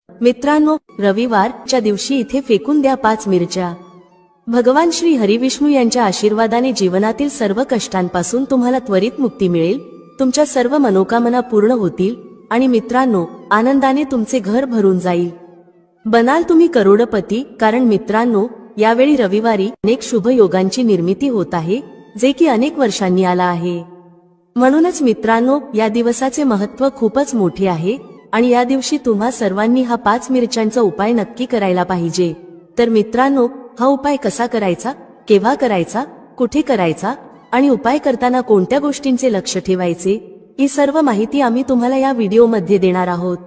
मित्रांनो, रविवारच्या दिवशी इथे फेकून द्या 5 मिरच्या। भगवान श्री हरिविष्णू यांच्या आशीर्वादाने जीवनातील सर्व कष्टांपासून तुम्हाला त्वरित मुक्ती मिळेल, तुमच्या सर्व मनोकामना पूर्ण होतील आणि मित्रांनो, आनंदाने तुमचे घर भरून जाईल। बनाल तुम्ही करोडपती, कारण मित्रांनो, यावेळी रविवारी अनेक शुभ योगांची निर्मिती होत आहे, जे की अनेक वर्षांनी आला आहे। म्हणूनच मित्रांनो, या दिवसाचे महत्त्व खूपच मोठे आहे आणि या दिवशी तुम्हा सर्वांनी हा 5 मिरच्यांचा उपाय नक्की करायला पाहिजे। तर मित्रांनो, हा उपाय कसा करायचा, केव्हा करायचा, कुठे करायचा आणि उपाय करताना कोणत्या गोष्टींचे लक्ष ठेवायचे, ही सर्व माहिती आम्ही तुम्हाला या व्हिडिओमध्ये देणार आहोत।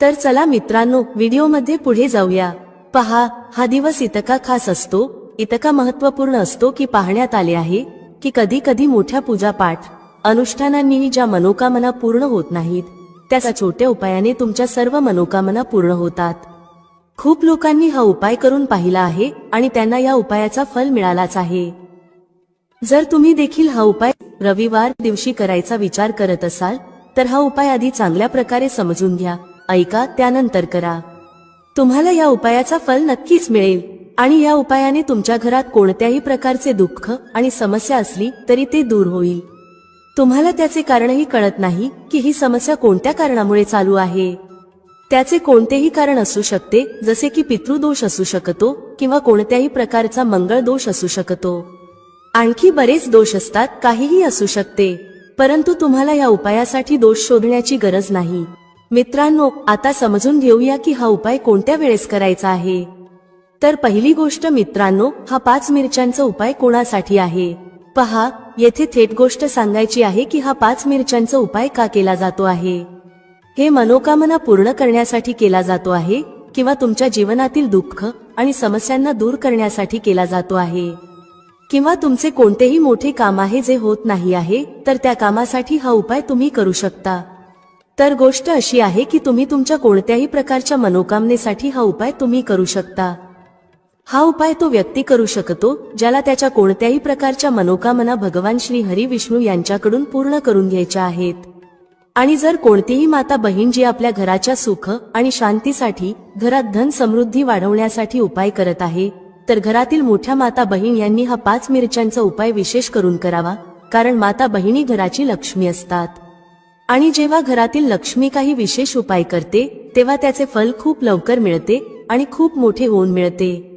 तर चला मित्रांनो, व्हिडिओमध्ये पुढे जाऊया। पहा, हा दिवस इतका खास असतो, इतका महत्त्वपूर्ण असतो की पाहण्यात आले आहे की कधी कधी मोठ्या पूजापाठ अनुष्ठानांनीही ज्या मनोकामना पूर्ण होत नाहीत, त्याचा छोट्या उपायाने तुमच्या सर्व मनोकामना पूर्ण होतात। खूप लोकांनी हा उपाय करून पाहिला आहे आणि त्यांना या उपायाचा फल मिळालाच आहे। जर तुम्ही देखील हा उपाय रविवार दिवशी करायचा विचार करत असाल तर हा उपाय आधी चांगल्या प्रकारे समजून घ्या, ऐका, त्यानंतर करा। तुम्हाला या उपायाचा फल नक्कीच मिळेल आणि या उपायाने तुमच्या घरात कोणत्याही प्रकारचे दुःख आणि समस्या असली तरी ते दूर होईल। तुम्हाला त्याचे कारणही कळत नाही की ही समस्या कोणत्या कारणामुळे चालू आहे। त्याचे कोणतेही कारण असू शकते, जसे की पितृदोष असू शकतो किंवा कोणत्याही प्रकारचा मंगळ दोष असू शकतो, आणखी बरेच दोष असतात, काहीही असू शकते। परंतु तुम्हाला या उपायासाठी दोष शोधण्याची गरज नाही। मित्रांनो, आता समजून घेऊया की हा उपाय कोणत्या वेळेस करायचा आहे। तर पहिली गोष्ट मित्रांनो, हा 5 मिरच्यांचा उपाय कोणासाठी आहे। पहा, येथे थेट गोष्ट सांगायची आहे की हा 5 मिरच्यांचा उपाय का केला जातो आहे। हे मनोकामना पूर्ण करण्यासाठी केला जातो आहे किंवा तुमच्या जीवनातील दुःख आणि समस्यांना दूर करण्यासाठी केला जातो आहे, किंवा तुमचे कोणतेही मोठे काम आहे जे होत नाही आहे, तर त्या कामासाठी हा उपाय तुम्ही करू शकता। तर गोष्ट अशी आहे की तुम्ही तुमच्या कोणत्याही प्रकारच्या मनोकामनेसाठी हा उपाय तुम्ही करू शकता। हा उपाय तो व्यक्ती करू शकतो ज्याला त्याच्या कोणत्याही प्रकारच्या मनोकामना भगवान श्री हरिविष्णू यांच्याकडून पूर्ण करून घ्यायच्या आहेत। आणि जर कोणतीही माता बहीण जी आपल्या घराच्या सुख आणि शांतीसाठी, घरात धन समृद्धी वाढवण्यासाठी उपाय करत आहे, तर घरातील मोठ्या माता बहीण यांनी हा 5 मिरच्यांचा उपाय विशेष करून करावा, कारण माता बहिणी घराची लक्ष्मी असतात आणि जेव्हा घरातील लक्ष्मी काही विशेष उपाय करते तेव्हा त्याचे फल खूप लवकर मिळते आणि खूप मोठे होऊन मिळते।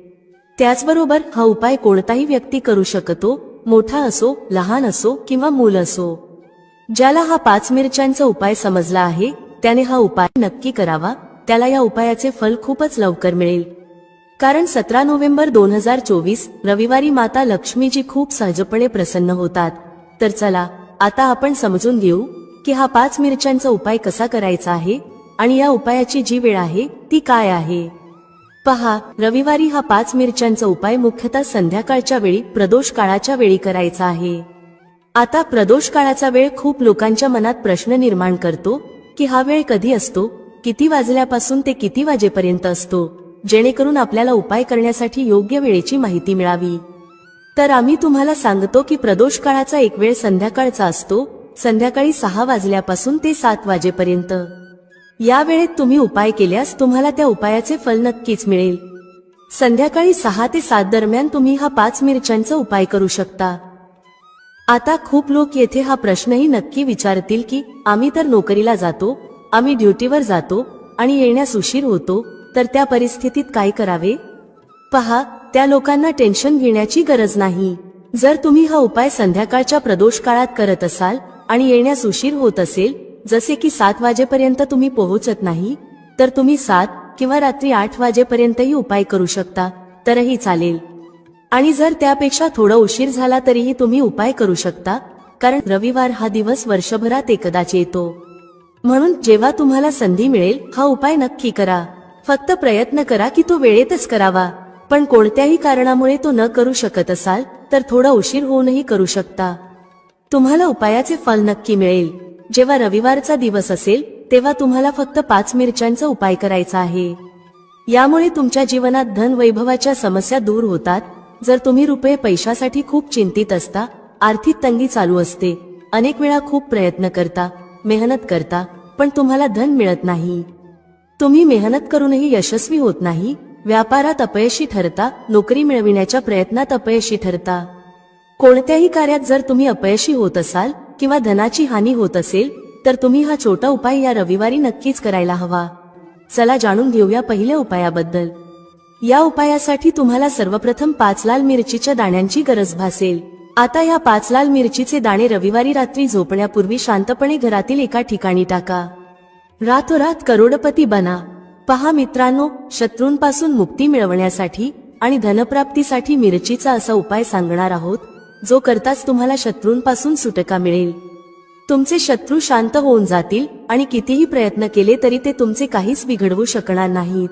त्याचबरोबर हा उपाय कोणताही व्यक्ती करू शकतो, मोठा असो, लहान असो किंवा मूल असो। ज्याला हा 5 मिरच्यांचा उपाय समजला आहे त्याने हा उपाय नक्की करावा, त्याला या उपायाचे फल खूपच लवकर मिळेल। कारण 17 नोव्हेंबर 2024 रविवारी माता लक्ष्मीजी खूप सहजपणे प्रसन्न होतात। तर चला, आता आपण समजून घेऊ की हा 5 मिरच्यांचा उपाय कसा करायचा आहे आणि या उपायाची जी वेळ आहे ती काय आहे। पहा, रविवारी हा 5 मिरच्यांचा उपाय मुख्यतः संध्याकाळच्या वेळी, प्रदोष काळाच्या वेळी करायचा आहे। आता प्रदोष काळाचा वेळ खूप लोकांच्या मनात प्रश्न निर्माण करतो की हा वेळ कधी असतो, किती वाजल्यापासून ते किती वाजेपर्यंत असतो, जेणेकरून आपल्याला उपाय करण्यासाठी योग्य वेळेची माहिती मिळावी। तर आम्ही तुम्हाला सांगतो की प्रदोष काळाचा एक वेळ संध्याकाळचा असतो, संध्याकाळी 6 वाजल्यापासून ते 7 वाजेपर्यंत। या वेळेत तुम्ही उपाय केल्यास तुम्हाला त्या उपायाचे फल नक्कीच मिळेल। संध्याकाळी 6 ते 7 दरम्यान तुम्ही हा 5 मिरच्यांचा उपाय करू शकता। आता खूप लोक येथे हा प्रश्नही नक्की विचारतील की आम्ही तर नोकरीला जातो, आम्ही ड्युटीवर जातो आणि येण्यास उशीर होतो, तर त्या परिस्थितीत काय करावे। पहा, त्या लोकांना टेन्शन घेण्याची गरज नाही। जर तुम्ही हा उपाय संध्याकाळच्या प्रदोष काळात करत असाल आणि येण्यास उशीर होत असेल, जसे की 7 वाजेपर्यंत तुम्ही पोहोचत नाही, तर तुम्ही 7 किंवा रात्री 8 वाजेपर्यंतही उपाय करू शकता, तरही चालेल। आणि जर त्यापेक्षा थोडा उशीर झाला तरीही तुम्ही उपाय करू शकता, कारण रविवार हा दिवस वर्षभरात एकदाच येतो। म्हणून जेव्हा तुम्हाला संधी मिळेल हा उपाय नक्की करा। फक्त प्रयत्न करा की तो वेळेतच करावा, पण कोणत्याही कारणामुळे तो न करू शकत असाल तर थोडा उशीर होऊनही करू शकता। तुम्हाला उपायाचे फल नक्की मिळेल। जेव्हा रविवारचा दिवस असेल तेव्हा तुम्हाला फक्त 5 मिरच्यांचा उपाय करायचा आहे। यामुळे तुमच्या जीवनात धन वैभवाच्या समस्या दूर होतात। जर तुम्ही रुपये पैशासाठी खूप चिंतित असता, आर्थिक तंगी चालू असते, अनेक वेळा खूप प्रयत्न करता, मेहनत करता, पण तुम्हाला धन मिळत नाही, तुम्ही मेहनत करूनही यशस्वी होत नाही, व्यापारात अपयशी ठरता, नोकरी मिळविण्याच्या प्रयत्नात अपयशी ठरता. कोणत्याही कार्यात जर तुम्ही अपयशी होत असाल किंवा धनाची हानी होत असेल तर तुम्ही हा छोटा उपाय या रविवारी नक्कीच करायला हवा. चला जाणून घेऊया पहिल्या उपायाबद्दल. या उपायासाठी तुम्हाला सर्वप्रथम 5 लाल मिरचीच्या दाण्यांची गरज भासेल. आता या 5 लाल मिरचीचे दाणे रविवारी रात्री झोपण्यापूर्वी शांतपणे घरातील एका ठिकाणी टाका. रातोरात करोडपती बना. पहा मित्रांनो, शत्रूंपासून मुक्ती मिळवण्यासाठी आणि धनप्राप्तीसाठी मिरचीचा असा उपाय सांगणार आहोत जो करताच तुम्हाला शत्रूंपासून सुटका मिळेल. तुमचे शत्रू शांत होऊन जातील आणि कितीही प्रयत्न केले तरी ते तुमचे काहीच बिघडवू शकणार नाहीत.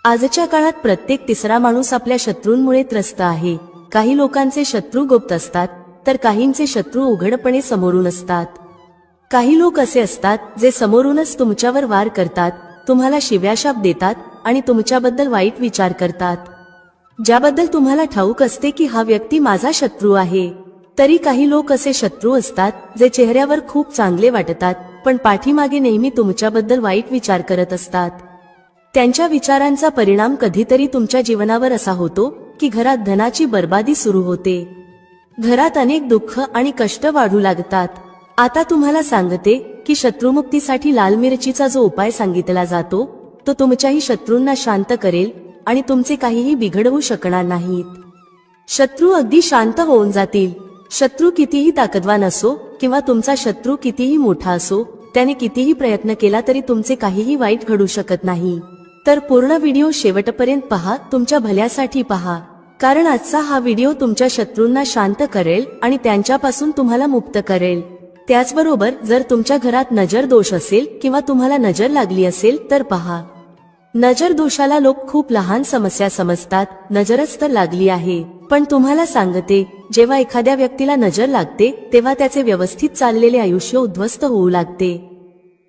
आजच्या काळात प्रत्येक तिसरा माणूस आपल्या शत्रूंमुळे त्रस्त आहे. काही लोकांचे शत्रू गुप्त असतात तर काहींचे शत्रू उघडपणे समोरून असतात. काही लोक असे असतात जे समोरूनच तुमच्यावर वार करतात, तुम्हाला शिव्याशाप देतात आणि तुमच्याबद्दल वाईट विचार करतात, ज्याबद्दल तुम्हाला ठाऊक असते की हा व्यक्ती माझा शत्रू आहे. तरी काही लोक असे शत्रू असतात जे चेहऱ्यावर खूप चांगले वाटतात पण पाठीमागे नेहमी तुमच्याबद्दल वाईट विचार करत असतात. त्यांच्या विचारांचा परिणाम कधीतरी तुमच्या जीवनावर असा होतो की घरात धनाची बर्बादी सुरू होते. घरात अनेक दुःख आणि कष्ट वाढू लागतात. आता तुम्हाला सांगते की शत्रुमुक्तीसाठी लाल मिरचीचा जो उपाय सांगितला जातो तो तुमच्याही शत्रूंना शांत करेल आणि तुमचे काहीही बिघडवू शकणार नाहीत. शत्रू अगदी शांत होऊन जातील. शत्रू कितीही ताकदवान असो किंवा तुमचा शत्रू कितीही मोठा असो, त्याने कितीही प्रयत्न केला तरी तुमचे काहीही वाईट घडू शकत नाही. तर पूर्ण व्हिडिओ शेवटपर्यंत पहा, तुमच्या भल्यासाठी पहा, कारण आजचा हा व्हिडिओ तुमच्या शत्रूंना शांत करेल आणि त्यांच्यापासून तुम्हाला मुक्त करेल. त्याचबरोबर जर तुमच्या घरात नजर दोष असेल किंवा तुम्हाला नजर लागली असेल तर पहा. नजर दोषाला लोक खूप लहान समस्या समजतात, नजरच तर लागली आहे. पण तुम्हाला सांगते, जेव्हा एखाद्या व्यक्तीला नजर लागते तेव्हा त्याचे व्यवस्थित चाललेले आयुष्य उद्ध्वस्त होऊ लागते.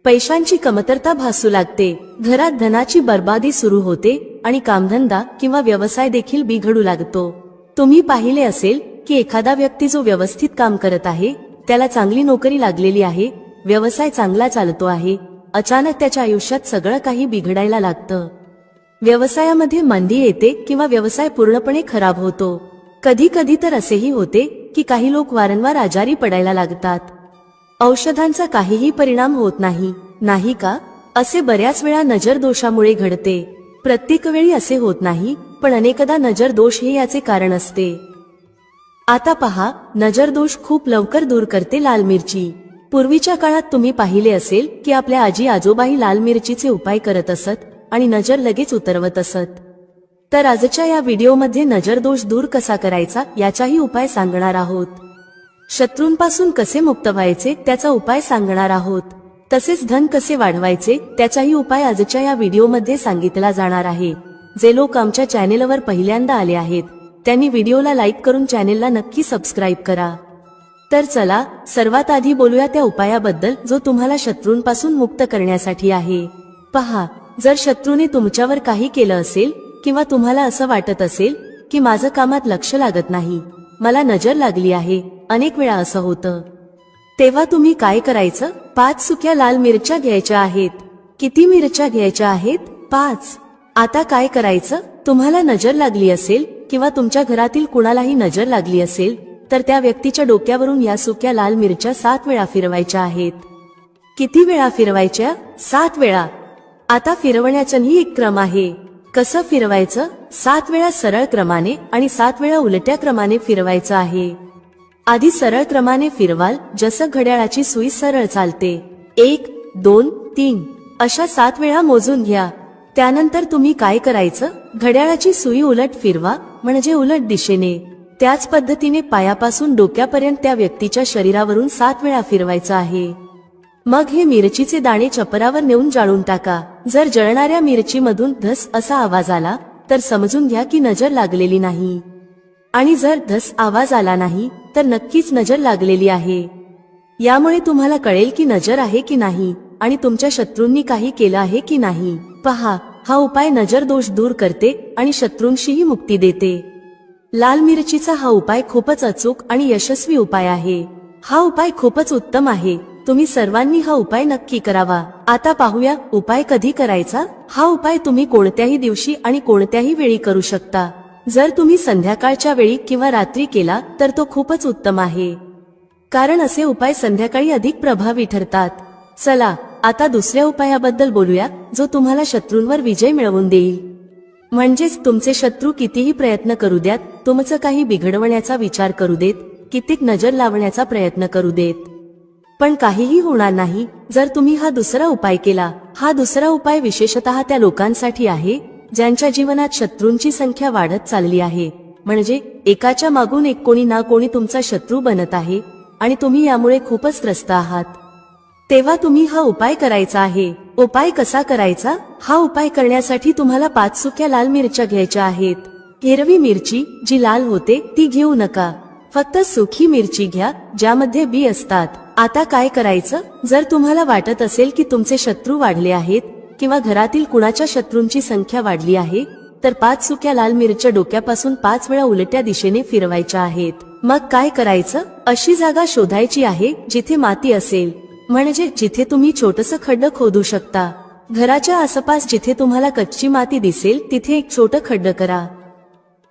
पैशांची कमतरता भासू लागते, घरात धनाची बर्बादी सुरू होते आणि कामधंदा किंवा व्यवसाय देखील बिघडू लागतो. तुम्ही पाहिले असेल की एखादा व्यक्ती जो व्यवस्थित काम करत आहे, त्याला चांगली नोकरी लागलेली आहे, व्यवसाय चांगला चालतो आहे, अचानक त्याच्या आयुष्यात सगळं काही बिघडायला लागतं. व्यवसायामध्ये मंदी येते किंवा व्यवसाय पूर्णपणे खराब होतो. कधी कधी तर असेही होते की काही लोक वारंवार आजारी पडायला लागतात. औषधांचा काहीही परिणाम होत नाही, नाही का? असे बऱ्याच वेळा नजर दोषामुळे घडते. प्रत्येक वेळी असे होत नाही, पण अनेकदा नजर दोष हे याचे कारण असते. आता पहा, नजर दोष खूप लवकर दूर करते लाल मिरची. पूर्वीच्या काळात तुम्ही पाहिले असेल की आपल्या आजी आजोबाही लाल मिरचीचे उपाय करत असत आणि नजर लगेच उतरवत असत. तर आजच्या या व्हिडिओमध्ये नजर दोष दूर कसा करायचा याचाही उपाय सांगणार आहोत. शत्रूंपासून कसे मुक्त व्हायचे त्याचा उपाय सांगणार आहोत. तसेच धन कसे वाढवायचे त्याचाही उपाय आजच्या या व्हिडिओमध्ये सांगितला जाणार आहे. जे लोक आमच्या चॅनेलवर पहिल्यांदा आले आहेत त्यांनी व्हिडिओला लाईक करून चॅनेलला नक्की सबस्क्राईब करा. तर चला सर्वात आधी बोलूया त्या उपायाबद्दल जो तुम्हाला शत्रूंपासून मुक्त करण्यासाठी आहे. पहा, जर शत्रूने तुमच्यावर काही केलं असेल किंवा तुम्हाला असं वाटत असेल की माझं कामात लक्ष लागत नाही, मला नजर लागली आहे, अनेक वेळा असं होतं, तेव्हा तुम्ही काय करायचं? 5 सुक्या लाल मिरच्या घ्यायच्या आहेत. किती मिरच्या घ्यायच्या आहेत? 5. आता काय करायचं? तुम्हाला नजर लागली असेल किंवा तुमच्या घरातील कुणालाही नजर लागली असेल तर त्या व्यक्तीच्या डोक्यावरून या सुक्या लाल मिरच्या 7 वेळा फिरवायच्या आहेत. किती वेळा फिरवायच्या? 7 वेळा. आता फिरवण्याचाही एक क्रम आहे. कसं फिरवायचं? 7 वेळा सरळ क्रमाने आणि 7 वेळा उलट्या क्रमाने फिरवायचं आहे. आधी सरळ क्रमाने फिरवाल, जसं घड्याळाची सुई सरळ चालते. 1, 2, 3 अशा 7 वेळा मोजून घ्या. त्यानंतर तुम्ही काय करायचं? घड्याळाची सुई उलट फिरवा, म्हणजे उलट दिशेने. त्याच पद्धतीने पायापासून डोक्यापर्यंत त्या व्यक्तीच्या शरीरावरून 7 वेळा फिरवायचं आहे. मग हे मिरचीचे दाणे चपरावर नेऊन जाळून टाका. जर जळणाऱ्या मिरचीमधून धस असा आवाज आला तर समजून घ्या की नजर लागलेली नाही, आणि जर धस आवाज आला नाही तर नक्कीच नजर लागलेली आहे. यामुळे तुम्हाला कळेल की नजर आहे की नाही आणि तुमच्या शत्रूंनी काही केलं आहे की नाही. पहा, हा उपाय नजर दोष दूर करते आणि शत्रूंशीही मुक्ती देते. लाल मिरचीचा हा उपाय खूपच अचूक आणि यशस्वी उपाय आहे. हा उपाय खूपच उत्तम आहे. तुम्ही सर्वांनी हा उपाय नक्की करावा। आता पाहूया उपाय कधी करायचा। हा उपाय तुम्ही कोणत्याही दिवशी आणि कोणत्याही वेळी करू शकता। जर तुम्ही संध्याकाळच्या वेळी किंवा रात्री केला तर तो खूपच उत्तम आहे, कारण असे उपाय संध्याकाळी अधिक प्रभावी ठरतात। चला आता दुसऱ्या उपायाबद्दल बोलूया, जो तुम्हाला शत्रूंवर विजय मिळवून देईल। म्हणजेच तुमचे शत्रू कितीही प्रयत्न करू द्यात, तुमचं काही बिघडवण्याचा विचार करू देत, कितीक नजर लावण्याचा प्रयत्न करू देत, पण काहीही होणार नाही जर तुम्ही हा दुसरा उपाय केला। हा दुसरा उपाय विशेषतः त्या लोकांसाठी आहे ज्यांच्या जीवनात शत्रूंची संख्या वाढत चालली आहे, म्हणजे एकाच्या मागून एक कोणी ना कोणी तुमचा शत्रू बनत आहे आणि तुम्ही यामुळे खूपच त्रस्त आहात। तेव्हा तुम्ही हा उपाय करायचा आहे। उपाय कसा करायचा? हा उपाय करण्यासाठी तुम्हाला 5 सुक्या लाल मिरच्या घ्यायच्या आहेत। हिरवी मिरची जी लाल होते ती घेऊ नका, फक्त सुकी मिरची घ्या ज्यामध्ये बी असतात। आता काय करायचं? जर तुम्हाला वाटत असेल की तुमचे शत्रू वाढले आहेत किंवा घरातील कुणाच्या शत्रूंची संख्या वाढली आहे, तर 5 सुक्या लाल मिरच्या डोक्यापासून 5 वेळा उलट्या दिशेने फिरवायच्या आहेत। मग काय करायचं? अशी जागा शोधायची आहे जिथे माती असेल, म्हणजे जिथे तुम्ही छोटंसं खड्ड खोदू शकता। घराच्या आसपास जिथे तुम्हाला कच्ची माती दिसेल तिथे एक छोटं खड्ड करा।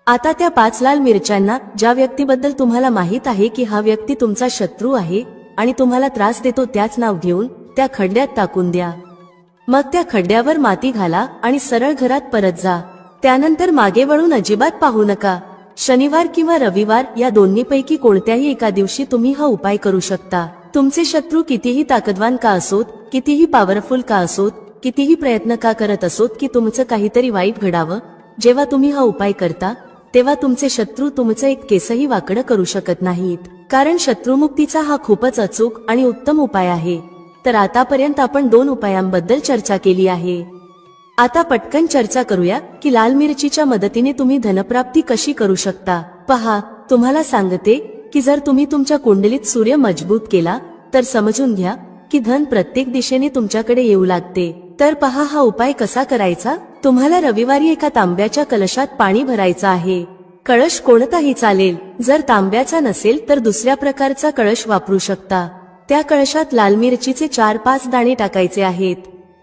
आता त्या 5 लाल मिरच्यांना ज्या व्यक्तीबद्दल तुम्हाला माहित आहे की हा व्यक्ती तुमचा शत्रू आहे आणि तुम्हाला त्रास देतो त्याच नाव घेऊन त्या खड्ड्यात टाकून द्या। मग त्या खड्ड्यावर माती घाला आणि सरळ घरात परत जा। त्यानंतर मागे वळून अजिबात पाहू नका। शनिवार किंवा रविवार या दोन्हीपैकी कोणत्याही एका दिवशी तुम्ही हा उपाय करू शकता। तुमचे शत्रू कितीही ताकदवान का असोत, कितीही पॉवरफुल का असोत, कितीही प्रयत्न का करत असोत की तुमचं काहीतरी वाईट घडावं, जेव्हा तुम्ही हा उपाय करता तेव्हा तुमचे शत्रू तुमचं एक केसही वाकडं करू शकत नाहीत, कारण शत्रुमुक्तीचा हा खूपच अचूक आणि उत्तम उपाय आहे। तर आतापर्यंत आपण 2 उपायांबद्दल चर्चा केली आहे। आता पटकन चर्चा करूया की लाल मिरचीच्या मदतीने तुम्ही धनप्राप्ती कशी करू शकता। पहा, तुम्हाला सांगते की जर तुम्ही तुमच्या कुंडलीत सूर्य मजबूत केला तर समजून घ्या की धन प्रत्येक दिशेने तुमच्याकडे येऊ लागते। तर पहा हा उपाय कसा करायचा। तुम्हाला रविवारी एका तांब्याच्या कलशात पाणी भरायचं आहे। कळश कोणताही चालेल, जर तांब्याचा नसेल तर दुसऱ्या प्रकारचा कळश वापरू शकता। त्या कळशात लाल मिरचीचे 4-5 दाणे टाकायचे आहेत।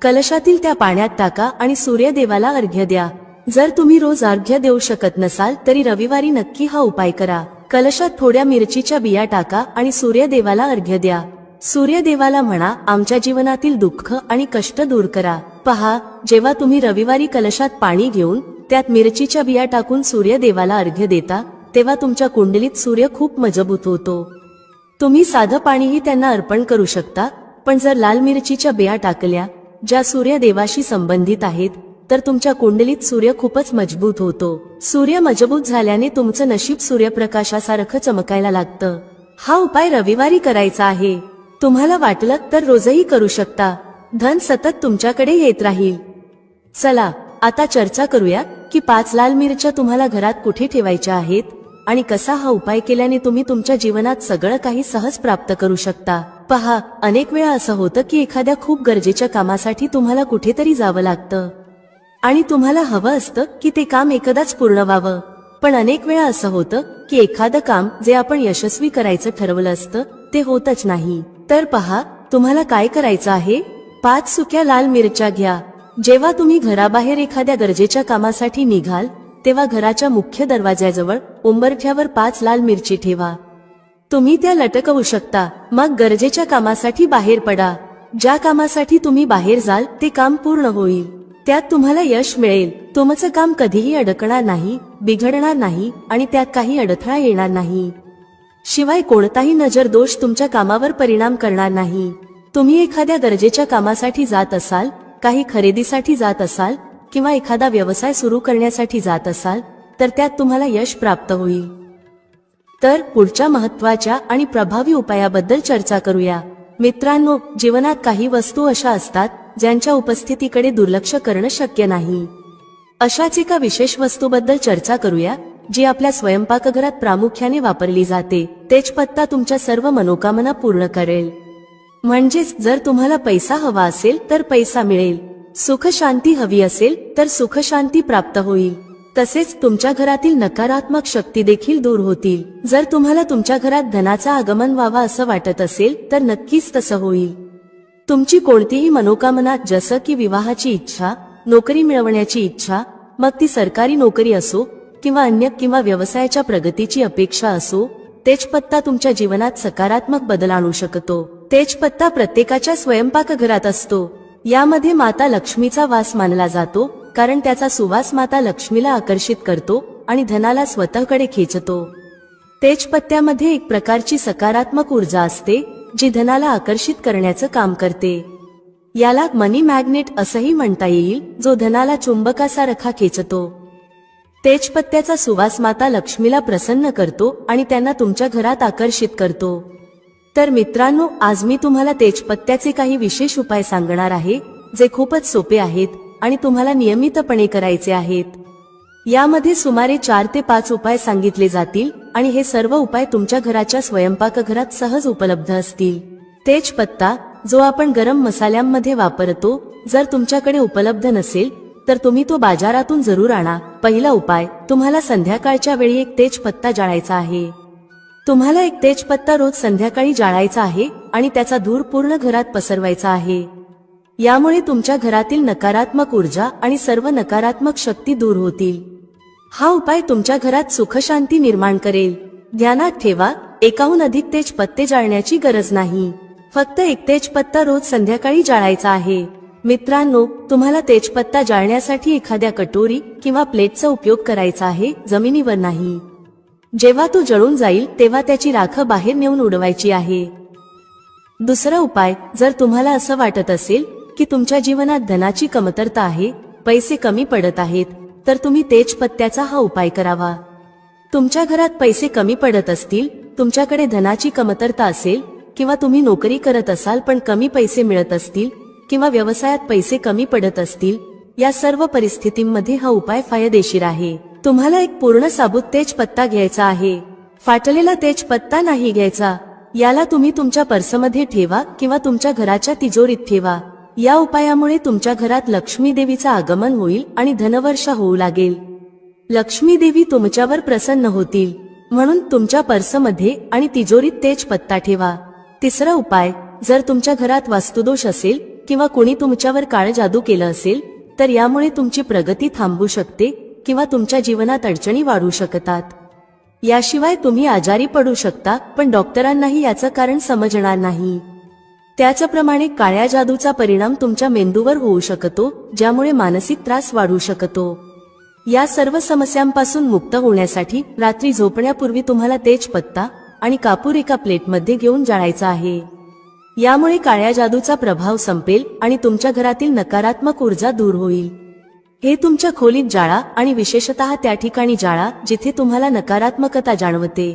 कलशातील त्या पाण्यात टाका आणि सूर्यदेवाला अर्घ्य द्या। जर तुम्ही रोज अर्घ्य देऊ शकत नसाल तरी रविवारी नक्की हा उपाय करा। कलशात थोड्या मिरचीच्या बिया टाका आणि सूर्यदेवाला अर्घ्य द्या। सूर्यदेवाला म्हणा, आमच्या जीवनातील दुःख आणि कष्ट दूर करा। पहा, जेव्हा तुम्ही रविवारी कलशात पाणी घेऊन त्यात मिरचीच्या बिया टाकून सूर्यदेवाला अर्घ्य देता तेव्हा तुमच्या कुंडलीत सूर्य खूप मजबूत होतो। तुम्ही साधं पाणीही त्यांना अर्पण करू शकता, पण जर लाल मिरचीच्या बिया टाकल्या ज्या सूर्यदेवाशी संबंधित आहेत तर तुमच्या कुंडलीत सूर्य खूपच मजबूत होतो। सूर्य मजबूत झाल्याने तुमचं नशीब सूर्यप्रकाशासारखं चमकायला लागतं। हा उपाय रविवारी करायचा आहे। तुम्हाला वाटलं तर रोजही करू शकता। धन सतत तुमच्याकडे येत राहील। चला आता चर्चा करूया की 5 लाल मिरच्या तुम्हाला घरात कुठे ठेवायच्या आहेत आणि कसा हा उपाय केल्याने तुम्ही तुमच्या जीवनात सगळं काही सहज प्राप्त करू शकता। पहा, अनेक वेळा असं होतं की एखाद्या खूप गरजेच्या कामासाठी तुम्हाला कुठेतरी जावं लागतं आणि तुम्हाला हवं असतं की ते काम एकदाच पूर्ण व्हावं, पण अनेक वेळा असं होतं की एखादं काम जे आपण यशस्वी करायचं ठरवलं असतं ते होतच नाही। तर पहा, तुम्हाला काय करायचं आहे। 5 सुक्या लाल मिरच्या घ्या। जेव्हा तुम्ही घराबाहेर एखाद्या गरजेच्या कामासाठी निघाल तेव्हा घराच्या मुख्य दरवाज्याजवळ उंबरठ्यावर 5 लाल मिरची ठेवा। तुम्ही त्या लटकवू शकता। मग गरजेच्या कामासाठी बाहेर पडा। ज्या कामासाठी तुम्ही बाहेर जाल ते काम पूर्ण होईल, त्यात तुम्हाला यश मिळेल। तुमचं काम कधीही अडकणार नाही, बिघडणार नाही आणि त्यात काही अडथळा येणार नाही। शिवाय कोणताही नजर दोष तुमच्या कामावर परिणाम करणार नाही। तुम्ही एखाद्या गरजेच्या कामासाठी जात असाल, काही खरेदीसाठी जात असाल किंवा एखादा व्यवसाय सुरू करण्यासाठी जात असाल तर त्यात तुम्हाला यश प्राप्त होईल। तर पुढच्या महत्त्वाच्या आणि प्रभावी उपायाबद्दल चर्चा करूया। मित्रांनो, जीवनात काही वस्तू अशा असतात ज्यांच्या उपस्थितीकडे दुर्लक्ष करणं शक्य नाही। अशाच एका विशेष वस्तूबद्दल चर्चा करूया जी आपल्या स्वयंपाकघरात प्रामुख्याने वापरली जाते। तेजपत्ता तुमच्या सर्व मनोकामना पूर्ण करेल। म्हणजेच जर तुम्हाला पैसा हवा असेल तर पैसा मिळेल, सुख शांती हवी असेल तर सुख शांती प्राप्त होईल, तसेच तुमच्या घरातील नकारात्मक शक्ती देखील दूर होतील. जर तुम्हाला तुमच्या घरात धनाचा आगमन व्हावा असं वाटत असेल तर नक्कीच तसं होईल. तुमची कोणतीही मनोकामना, जसं की विवाहाची इच्छा, नोकरी मिळवण्याची इच्छा, मग ती सरकारी नोकरी असो किंवा अन्य किंवा व्यवसायाच्या प्रगतीची अपेक्षा असो, तेजपत्ता तुमच्या जीवनात सकारात्मक बदल आणू शकतो. तेजपत्ता प्रत्येकाच्या स्वयंपाकघरात असतो. यामध्ये माता लक्ष्मीचा वास मानला जातो, कारण त्याचा सुवास माता लक्ष्मीला आकर्षित करतो आणि धनाला स्वतःकडे खेचतो. तेजपत्त्यामध्ये एक प्रकारची सकारात्मक ऊर्जा असते, जी धनाला आकर्षित करण्याचं काम करते. याला मनी मॅग्नेट असंही म्हणता येईल, जो धनाला चुंबकासारखा खेचतो. तेजपत्त्याचा सुवास माता लक्ष्मीला प्रसन्न करतो आणि त्यांना तुमच्या घरात आकर्षित करतो. तर मित्रांनो, आज मी तुम्हाला तेजपत्त्याचे काही विशेष उपाय सांगणार आहे, जे खूपच सोपे आहेत आणि तुम्हाला नियमितपणे करायचे आहेत. यामध्ये सुमारे 4 ते 5 उपाय सांगितले जातील आणि हे सर्व उपाय तुमच्या घराच्या स्वयंपाकघरात सहज उपलब्ध असतील. तेजपत्ता, जो आपण गरम मसाल्यांमध्ये वापरतो, जर तुमच्याकडे उपलब्ध नसेल तर तुम्ही तो बाजारातून जरूर आणा. पहिला उपाय, तुम्हाला संध्याकाळच्या वेळी एक तेजपत्ता जाळायचा आहे. तुम्हाला एक तेजपत्ता रोज संध्याकाळी जाळायचा आहे आणि त्याचा धूर पूर्ण घरात पसरवायचा आहे. यामुळे तुमच्या घरातील नकारात्मक ऊर्जा आणि सर्व नकारात्मक शक्ती दूर होतील. हा उपाय तुमच्या घरात सुखशांती निर्माण करेल. ध्यानात ठेवा, एकाहून अधिक तेजपत्ते जाळण्याची गरज नाही. फक्त एक तेजपत्ता रोज संध्याकाळी जाळायचा आहे. मित्रांनो, तुम्हाला तेजपत्ता जाळण्यासाठी एखाद्या कटोरी किंवा प्लेटचा उपयोग करायचा आहे, जमिनीवर नाही. जेव्हा तो जळून जाईल तेव्हा त्याची राख बाहेर नेऊन उडवायची आहे. दुसरा उपाय, जर तुम्हाला असं वाटत असेल की तुमच्या जीवनात धनाची कमतरता आहे, पैसे कमी पडत आहेत, तर तुम्ही तेजपत्त्याचा हा उपाय करावा. तुमच्या घरात पैसे कमी पडत असतील, तुमच्याकडे धनाची कमतरता असेल किंवा तुम्ही नोकरी करत असाल पण कमी पैसे मिळत असतील किंवा व्यवसायात पैसे कमी पडत असतील, या सर्व परिस्थितींमध्ये हा उपाय फायदेशीर आहे. तुम्हाला एक पूर्ण साबूत तेजपत्ता घ्यायचा आहे. फाटलेला तेजपत्ता नाही घ्यायचा. याला तुम्ही तुमच्या पर्समध्ये ठेवा किंवा तुमच्या घराच्या तिजोरीत ठेवा. या उपायामुळे तुमच्या घरात लक्ष्मी देवीचं आगमन होईल आणि धनवर्षा होऊ लागेल. लक्ष्मी देवी तुमच्यावर प्रसन्न होतील. म्हणून तुमच्या पर्समध्ये आणि तिजोरीत तेजपत्ता ठेवा. तिसरा उपाय, जर तुमच्या घरात वास्तुदोष असेल किंवा कुणी तुमच्यावर काळ जादू केलं असेल, तर यामुळे तुमची प्रगती थांबू शकते किंवा तुमच्या जीवनात अडचणी वाढू शकतात. याशिवाय तुम्ही आजारी पडू शकता, पण डॉक्टरांनाही याचं कारण समजणार नाही. त्याचप्रमाणे काळ्या जादूचा परिणाम तुमच्या मेंदूवर होऊ शकतो, ज्यामुळे मानसिक त्रास वाढू शकतो. या सर्व समस्यांपासून मुक्त होण्यासाठी रात्री झोपण्यापूर्वी तुम्हाला तेजपत्ता आणि कापूर एका प्लेटमध्ये घेऊन जाळायचा आहे. यामुळे काळ्या जादूचा प्रभाव संपेल आणि तुमच्या घरातील नकारात्मक ऊर्जा दूर होईल. हे तुमच्या खोलीत जाळा आणि विशेषतः त्या ठिकाणी जाळा जिथे तुम्हाला नकारात्मकता जाणवते.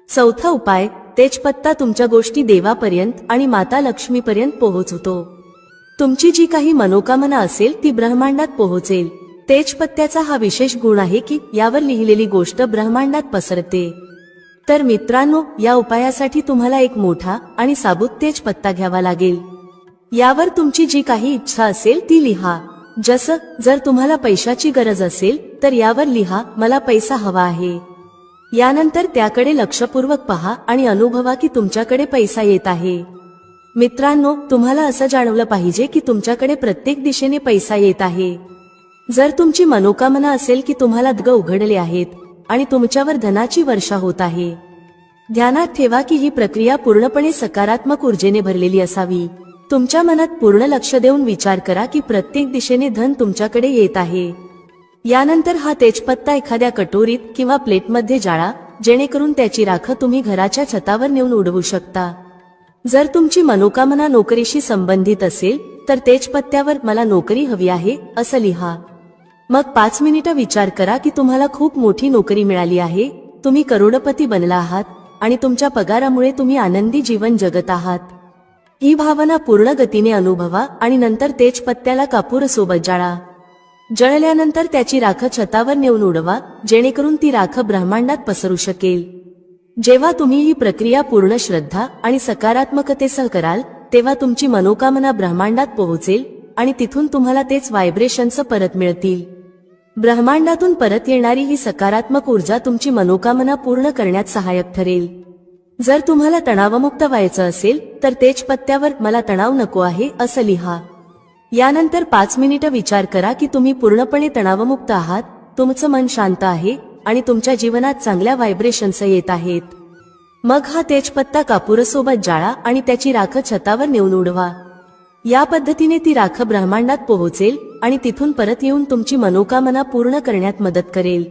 चौथा उपाय, तेजपत्ता तुमच्या गोष्टी देवापर्यंत आणि माता लक्ष्मीपर्यंत पोहोचवतो. तुमची जी काही मनोकामना असेल ती ब्रह्मांडात पोहोचेल. तेजपत्त्याचा हा विशेष गुण आहे की यावर लिहिलेली गोष्ट ब्रह्मांडात पसरते. तर मित्रांनो, या उपायासाठी तुम्हाला एक मोठा आणि साबूत तेजपत्ता घ्यावा लागेल. यावर तुमची जी काही इच्छा असेल ती लिहा. जर तुम्हाला पैशाची गरज असेल तर यावर लिहा, मला पैसा हवा आहे. यानंतर त्याकडे लक्षपूर्वक पहा आणि अनुभवा की तुमच्याकडे पैसा येत आहे. मित्रांनो, तुम्हाला असं जाणवलं पाहिजे की तुमच्याकडे प्रत्येक दिशेने पैसा येत आहे. जर तुमची मनोकामना असेल की तुम्हाला द्वार उघडले आहेत आणि तुमच्यावर धनाची वर्षा होत आहे, ध्यानात ठेवा की ही प्रक्रिया पूर्णपणे सकारात्मक ऊर्जेने भरलेली असावी. तुमच्या मनात पूर्ण लक्ष देऊन विचार करा की प्रत्येक दिशेने धन तुमच्याकडे येत आहे. यानंतर हा तेजपत्ता एखाद्या कटोरीत किंवा प्लेटमध्ये जाळा, जेणेकरून त्याची राख तुम्ही घराच्या छतावर नेऊन उडवू शकता. जर तुमची मनोकामना नोकरीशी संबंधित असेल तर तेजपत्त्यावर मला नोकरी हवी आहे असं लिहा. मग 5 मिनिटं विचार करा की तुम्हाला खूप मोठी नोकरी मिळाली आहे, तुम्ही करोडपती बनला आहात आणि तुमच्या पगारामुळे तुम्ही आनंदी जीवन जगत आहात. ही भावना पूर्ण गतीने अनुभवा आणि नंतर तेजपत्त्याला कापूर सोबत जाळा. जळल्यानंतर त्याची राख छतावर नेऊन उडवा, जेणेकरून ती राख ब्रह्मांडात पसरू शकेल. जेव्हा तुम्ही ही प्रक्रिया पूर्ण श्रद्धा आणि सकारात्मकतेसह कराल, तेव्हा तुमची मनोकामना ब्रह्मांडात पोहोचेल आणि तिथून तुम्हाला तेच व्हायब्रेशन्स परत मिळतील. ब्रह्मांडातून परत येणारी ही सकारात्मक ऊर्जा तुमची मनोकामना पूर्ण करण्यात सहाय्यक ठरेल. जर तुम्हाला तणावमुक्त व्हायचं असेल तर तेजपत्त्यावर मला तणाव नको आहे असं लिहा. यानंतर 5 मिनिटं विचार करा की तुम्ही पूर्णपणे तणावमुक्त आहात, तुमचं मन शांत आहे आणि तुमच्या जीवनात चांगल्या व्हायब्रेशन्स येत आहेत. मग हा तेजपत्ता कापूरसोबत जाळा आणि त्याची राख छतावर नेऊन उडवा. या पद्धतीने ती राख ब्रह्मांडात पोहोचेल आणि तिथून परत येऊन तुमची मनोकामना पूर्ण करण्यात मदत करेल.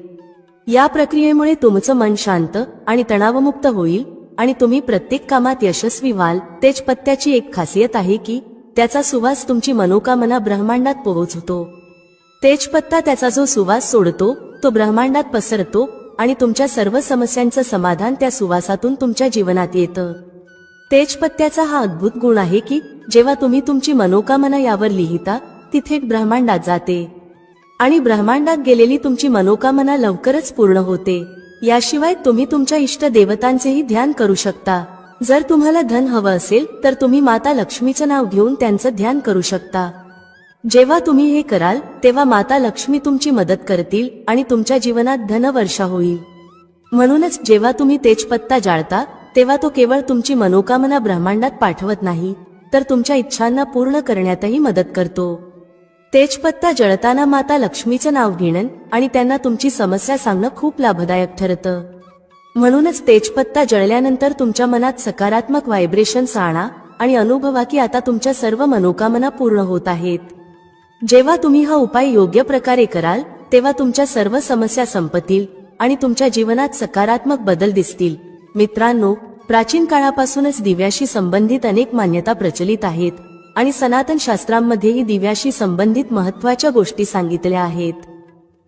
या प्रक्रियेमुळे तुमचं मन शांत आणि तणावमुक्त होईल आणि तुम्ही प्रत्येक कामात यशस्वी व्हाल. तेजपत्त्याची एक खासियत आहे की त्याचा सुवास तुमची मनोकामना ब्रह्मांडात पोहोचवतो. तेजपत्ता त्याचा जो सुवास सोडतो तो ब्रह्मांडात पसरतो आणि तुमच्या सर्व समस्यांचं समाधान त्या सुवासातून तुमच्या जीवनात येतं. तेजपत्त्याचा हा अद्भुत गुण आहे की जेव्हा तुम्ही तुमची मनोकामना यावर लिहिता ती थेट ब्रह्मांडात जाते आणि ब्रह्मांडात गेलेली तुमची मनोकामना लवकरच पूर्ण होते. याशिवाय तुम्ही तुमच्या इष्ट देवतांचेही ध्यान करू शकता. जर तुम्हाला धन हवं असेल तर तुम्ही माता लक्ष्मीचं नाव घेऊन त्यांचं ध्यान करू शकता. जेव्हा तुम्ही हे कराल तेव्हा माता लक्ष्मी तुमची मदत करतील आणि तुमच्या जीवनात धनवर्षा होईल. म्हणूनच जेव्हा तुम्ही तेजपत्ता जाळता तेव्हा तो केवळ तुमची मनोकामना ब्रह्मांडात पाठवत नाही तर तुमच्या इच्छांना पूर्ण करण्यातही मदत करतो. तेजपत्ता जळताना माता लक्ष्मीचं नाव घेणं आणि त्यांना तुमची समस्या सांगणं खूप लाभदायक ठरतं. म्हणूनच तेजपत्ता जळल्यानंतर तुमच्या मनात सकारात्मक व्हायब्रेशन्स आणा आणि अनुभवा की आता तुमच्या सर्व मनोकामना पूर्ण होत आहेत. जेव्हा तुम्ही हा उपाय योग्य प्रकारे कराल तेव्हा तुमच्या सर्व समस्या संपतील आणि तुमच्या जीवनात सकारात्मक बदल दिसतील. मित्रांनो, प्राचीन काळापासूनच दिव्याशी संबंधित अनेक मान्यता प्रचलित आहेत आणि सनातन शास्त्रांमध्येही दिव्याशी संबंधित महत्त्वाच्या गोष्टी सांगितल्या आहेत.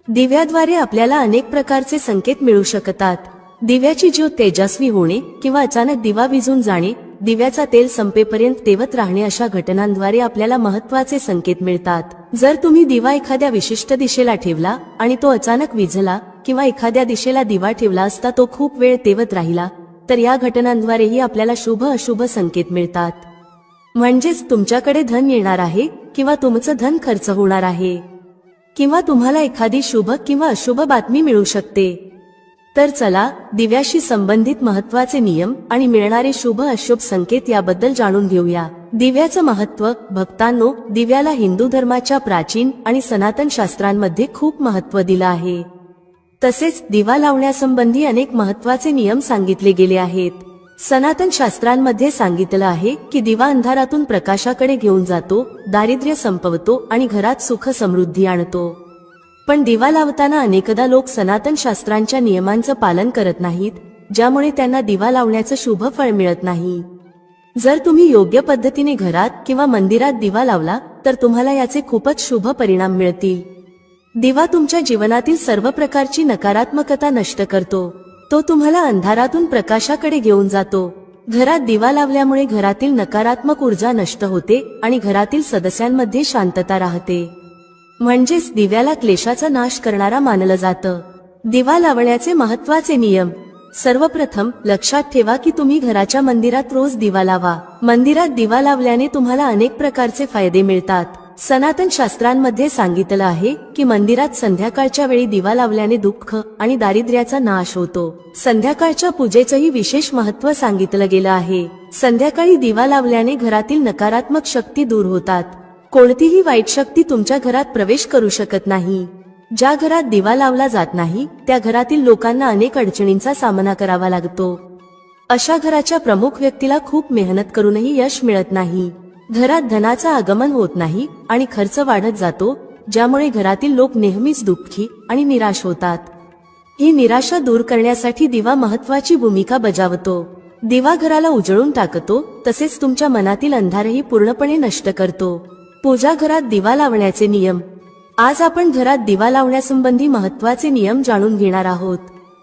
दिव्याद्वारे आपल्याला अनेक प्रकारचे संकेत मिळू शकतात. दिव्याची ज्योत तेजस्वी होणे किंवा अचानक दिवा विझून जाणे, दिव्याचा तेल संपेपर्यंत तेवत राहणे अशा घटनांद्वारे आपल्याला महत्त्वाचे संकेत मिळतात. जर तुम्ही दिवा एखाद्या विशिष्ट दिशेला ठेवला आणि तो अचानक विझला किंवा एखाद्या दिशेला दिवा ठेवला असता तो खूप वेळ तेवत राहिला तर या घटनांद्वारेही आपल्याला शुभ अशुभ संकेत मिळतात. म्हणजेच तुमच्याकडे धन येणार आहे किंवा तुमचं धन खर्च होणार आहे किंवा तुम्हाला एखादी शुभ किंवा अशुभ बातमी मिळू शकते. तर चला दिव्याशी संबंधित महत्त्वाचे नियम आणि मिळणारे शुभ अशुभ संकेत याबद्दल जाणून घेऊया. दिव्याचं महत्त्व. भक्तांनो, दिव्याला हिंदू धर्माच्या प्राचीन आणि सनातन शास्त्रांमध्ये खूप महत्त्व दिलं आहे. तसेच दिवा लावण्यासंबंधी अनेक महत्त्वाचे नियम सांगितले गेले आहेत. सनातन शास्त्रांमध्ये सांगितलं आहे की दिवा अंधारातून प्रकाशाकडे घेऊन जातो, दारिद्र्य संपवतो आणि घरात सुख समृद्धी आणतो. पण दिवा लावताना अनेकदा लोक सनातन शास्त्रांच्या नियमांचं पालन करत नाहीत, ज्यामुळे त्यांना दिवा लावण्याचं शुभ फळ मिळत नाही. जर तुम्ही योग्य पद्धतीने घरात किंवा मंदिरात दिवा लावला तर तुम्हाला याचे खूपच शुभ परिणाम मिळतील. दिवा तुमच्या जीवनातील सर्व प्रकारची नकारात्मकता नष्ट करतो. तो तुम्हाला अंधारातून प्रकाशाकडे घेऊन जातो. घरात दिवा लावल्यामुळे घरातील नकारात्मक ऊर्जा नष्ट होते आणि घरातील सदस्यांमध्ये शांतता राहते. म्हणजेच दिव्याला क्लेशाचा नाश करणारा मानलं जातं. दिवा लावण्याचे महत्त्वाचे नियम. सर्वप्रथम लक्षात ठेवा की तुम्ही घराच्या मंदिरात रोज दिवा लावा. मंदिरात दिवा लावल्याने तुम्हाला अनेक प्रकारचे फायदे मिळतात. सनातन शास्त्रांमध्ये सांगितलं आहे की मंदिरात संध्याकाळच्या वेळी दिवा लावल्याने दुःख आणि दारिद्र्याचा नाश होतो. संध्याकाळच्या पूजेचंही विशेष महत्त्व सांगितलं गेलं आहे. संध्याकाळी दिवा लावल्याने घरातील नकारात्मक शक्ती दूर होतात. कोणतीही वाईट शक्ती तुमच्या घरात प्रवेश करू शकत नाही. ज्या घरात दिवा लावला जात नाही त्या घरातील लोकांना अनेक अडचणींचा सामना करावा लागतो. अशा घराच्या प्रमुख व्यक्तीला खूप मेहनत करूनही यश मिळत नाही. घरात धनाचं आगमन होत नाही आणि खर्च वाढत जातो, ज्यामुळे घरातील लोक नेहमीच दुःखी आणि निराश होतात. ही निराशा दूर करण्यासाठी दिवा महत्त्वाची भूमिका बजावतो. दिवा घराला उजळून टाकतो, तसेच तुमच्या मनातील अंधारही पूर्णपणे नष्ट करतो. पूजा घरात दिवा लावण्याचे नियम. आज आपण घरात दिवा लावण्यासंबंधी महत्त्वाचे नियम जाणून घेणार आहोत.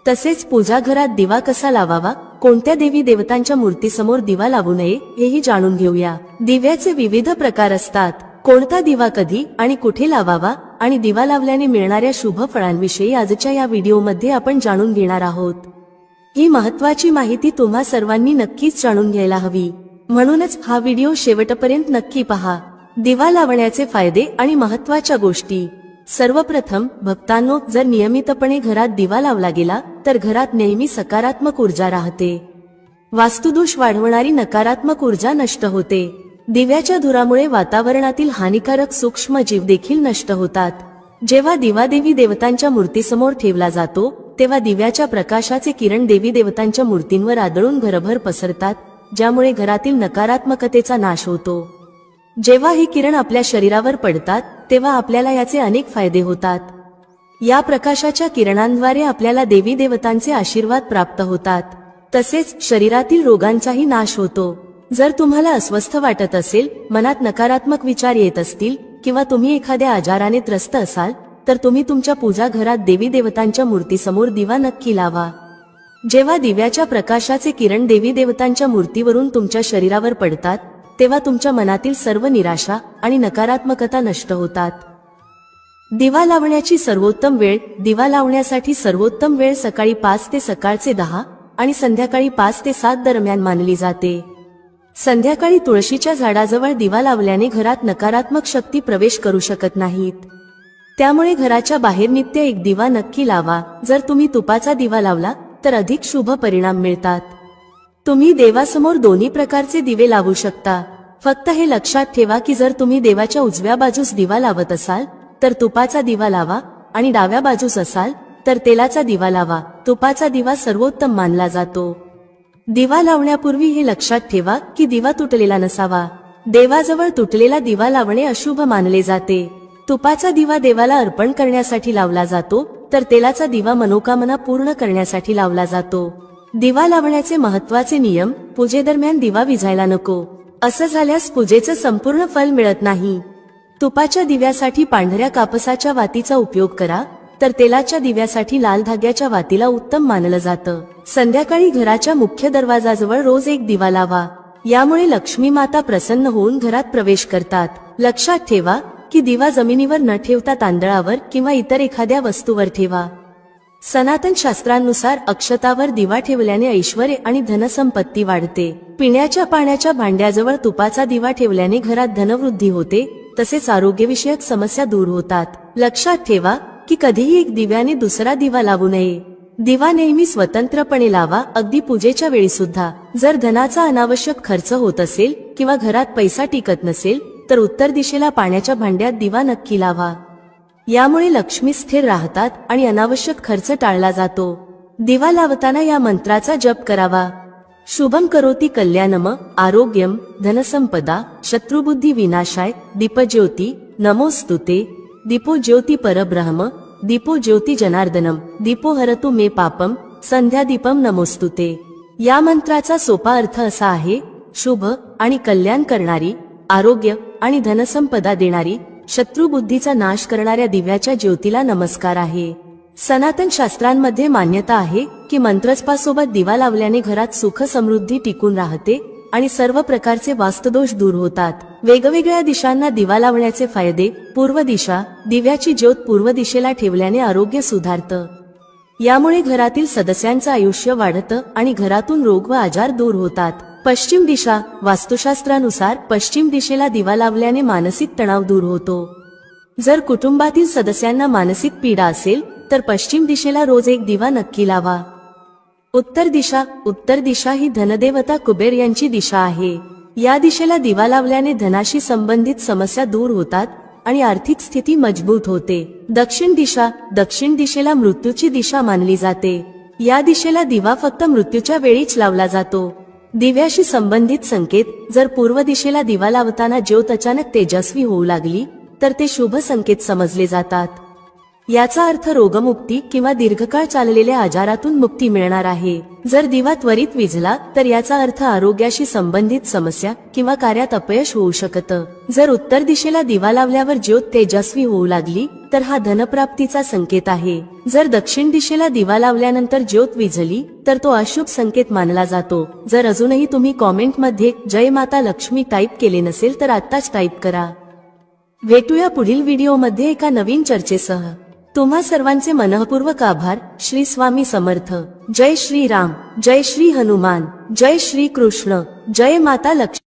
तसेच पूजा घरात दिवा कसा लावावा, कोणत्या देवी देवतांच्या मूर्तीसमोर दिवा लावू नये हेही जाणून घेऊया. दिव्याचे विविध प्रकार असतात. कोणता दिवा कधी आणि कुठे लावावा आणि दिवा लावल्याने मिळणाऱ्या शुभ फळांविषयी आजच्या या व्हिडिओमध्ये आपण जाणून घेणार आहोत. ही महत्त्वाची माहिती तुम्हा सर्वांनी नक्कीच जाणून घ्यायला हवी, म्हणूनच हा व्हिडिओ शेवटपर्यंत नक्की पहा. दिवा लावण्याचे फायदे आणि महत्त्वाच्या गोष्टी. सर्वप्रथम भक्तांनो, जर नियमितपणे घरात दिवा लावला गेला तर घरात नेहमी सकारात्मक ऊर्जा राहते. वास्तुदोष वाढवणारी नकारात्मक ऊर्जा नष्ट होते. दिव्याच्या धुरामुळे वातावरणातील हानिकारक सूक्ष्म जीव देखील नष्ट होतात. जेव्हा दिवा देवी देवतांच्या मूर्तीसमोर ठेवला जातो तेव्हा दिव्याच्या प्रकाशाचे किरण देवी देवतांच्या मूर्तींवर आदळून घरभर पसरतात, ज्यामुळे घरातील नकारात्मकतेचा नाश होतो. जेव्हा ही किरण आपल्या शरीरावर पडतात तेव्हा आपल्याला याचे अनेक फायदे होतात. या प्रकाशाच्या किरणांद्वारे आपल्याला देवी देवतांचे आशीर्वाद प्राप्त होतात. तसेच शरीरातील रोगांचाही नाश होतो. जर तुम्हाला अस्वस्थ वाटत असेल, मनात नकारात्मक विचार येत असतील किंवा तुम्ही एखाद्या आजाराने त्रस्त असाल तर तुम्ही तुमच्या पूजा घरात देवी देवतांच्या मूर्तीसमोर दिवा नक्की लावा. जेव्हा दिव्याच्या प्रकाशाचे किरण देवी देवतांच्या मूर्तीवरून तुमच्या शरीरावर पडतात तेव्हा तुमच्या मनातील सर्व निराशा आणि नकारात्मकता नष्ट होतात. दिवा लावण्याची सर्वोत्तम वेळ. दिवा लावण्यासाठी सर्वोत्तम वेळ सकाळी 5 ते सकाळचे 10 आणि संध्याकाळी 5 ते 7 दरम्यान मानली जाते. संध्याकाळी तुळशीच्या झाडाजवळ दिवा लावल्याने घरात नकारात्मक शक्ती प्रवेश करू शकत नाहीत. त्यामुळे घराच्या बाहेर नित्य एक दिवा नक्की लावा. जर तुम्ही तुपाचा दिवा लावला तर अधिक शुभ परिणाम मिळतात. तुम्ही देवासमोर दोन्ही प्रकारचे दिवे लावू शकता. फक्त हे लक्षात ठेवा की जर तुम्ही देवाच्या उजव्या बाजूस दिवा लावत असाल तर तुपाचा दिवा लावा आणि डाव्या बाजूस असाल तर तेलाचा दिवा लावा. तुपाचा दिवा सर्वोत्तम मानला जातो. दिवा लावण्यापूर्वी हे लक्षात ठेवा की दिवा तुटलेला नसावा. देवाजवळ तुटलेला दिवा लावणे अशुभ मानले जाते. तुपाचा दिवा देवाला अर्पण करण्यासाठी लावला जातो तर तेलाचा दिवा मनोकामना पूर्ण करण्यासाठी लावला जातो. दिवा लावण्याचे महत्त्वाचे नियम. पूजेदरम्यान दिवा विझायला नको. असं झाल्यास पूजेचं संपूर्ण फल मिळत नाही. तुपाच्या दिव्यासाठी पांढऱ्या कापसाच्या वातीचा उपयोग करा, तर तेलाच्या दिव्यासाठी लाल धाग्याच्या वातीला उत्तम मानलं जातं. संध्याकाळी घराच्या मुख्य दरवाजाजवळ रोज एक दिवा लावा. यामुळे लक्ष्मी माता प्रसन्न होऊन घरात प्रवेश करतात. लक्षात ठेवा की दिवा जमिनीवर न ठेवता तांदळावर किंवा इतर एखाद्या वस्तूवर ठेवा. सनातन शास्त्रांनुसार अक्षतावर दिवा ठेवल्याने ऐश्वर्य आणि धनसंपत्ती वाढते. पिण्याच्या पाण्याच्या भांड्याजवळ तुपाचा दिवा ठेवल्याने घरात धनवृद्धी होते, तसेच आरोग्यविषयक समस्या दूर होतात. लक्षात ठेवा की कधीही एक दिव्याने दुसरा दिवा लावू नये. दिवा नेहमी स्वतंत्रपणे लावा, अगदी पूजेच्या वेळी सुद्धा. जर धनाचा अनावश्यक खर्च होत असेल किंवा घरात पैसा टिकत नसेल तर उत्तर दिशेला पाण्याच्या भांड्यात दिवा नक्की लावा. यामुळे लक्ष्मी स्थिर राहतात आणि अनावश्यक खर्च टाळला जातो. दिवा लावताना या मंत्राचा जप करावा. शुभम करोति कल्याणम, आरोग्यम, धनसंपदा, शत्रुबुद्धी विनाशाय, दीपज्योती नमोस्तुते, दीपो ज्योती परब्रह्म, दीपो ज्योती जनार्दनम, दीपो हरतु मे पापम, संध्या दीपम नमोस्तुते. या मंत्राचा सोपा अर्थ असा आहे: शुभ आणि कल्याण करणारी, आरोग्य आणि धनसंपदा देणारी, शत्रुबुद्धीचा नाश करणाऱ्या दिव्याच्या ज्योतीला नमस्कार आहे. सनातन शास्त्रांमध्ये मान्यता आहे की मंत्रजपासोबत दिवा लावल्याने घरात सुख समृद्धी टिकून राहते आणि सर्व प्रकारचे वास्तुदोष दूर होतात. वेगवेगळ्या दिशांना दिवा लावण्याचे फायदे. पूर्व दिशा. दिव्याची ज्योत पूर्व दिशेला ठेवल्याने आरोग्य सुधारतं. यामुळे घरातील सदस्यांचं आयुष्य वाढतं आणि घरातून रोग व आजार दूर होतात. पश्चिम दिशा. वास्तुशास्त्रानुसार पश्चिम दिशेला दिवा लावल्याने मानसिक तणाव दूर होतो. जर कुटुंबातील सदस्यांना मानसिक पीडा असेल तर पश्चिम दिशेला रोज एक दिवा नक्की लावा. उत्तर दिशा. उत्तर दिशा ही धनदेवता कुबेर यांची दिशा आहे. या दिशेला दिवा लावल्याने धनाशी संबंधित समस्या दूर होतात आणि आर्थिक स्थिती मजबूत होते. दक्षिण दिशा. दक्षिण दिशेला मृत्यूची दिशा मानली जाते. या दिशेला दिवा फक्त मृत्यूच्या वेळीच लावला जातो. दिव्याशी संबंधित संकेत. जर पूर्व दिशेला दिवा लावताना ज्योत अचानक तेजस्वी होऊ लागली तर ते शुभ संकेत समजले जातात. याचा अर्थ रोगमुक्ती किंवा दीर्घकाळ चाललेल्या आजारातून मुक्ती मिळणार आहे. जर दिवा त्वरित विझला तर याचा अर्थ आरोग्याशी संबंधित समस्या किंवा कार्यात अपयश होऊ शकतं. जर उत्तर दिशेला दिवा लावल्यावर ज्योत तेजस्वी होऊ लागली तर हा धनप्राप्तीचा संकेत आहे. जर दक्षिण दिशेला दिवा लावल्यानंतर ज्योत विझली तर तो अशुभ संकेत मानला जातो. जर अजूनही तुम्ही कॉमेंटमध्ये जय माता लक्ष्मी टाईप केले नसेल तर आत्ताच टाईप करा. भेटूया पुढील व्हिडिओमध्ये एका नवीन चर्चेसह. तुम्हा सर्वांचे मनःपूर्वक आभार. श्री स्वामी समर्थ. जय श्री राम, जय श्री हनुमान, जय श्री कृष्ण, जय माता लक्ष्मी.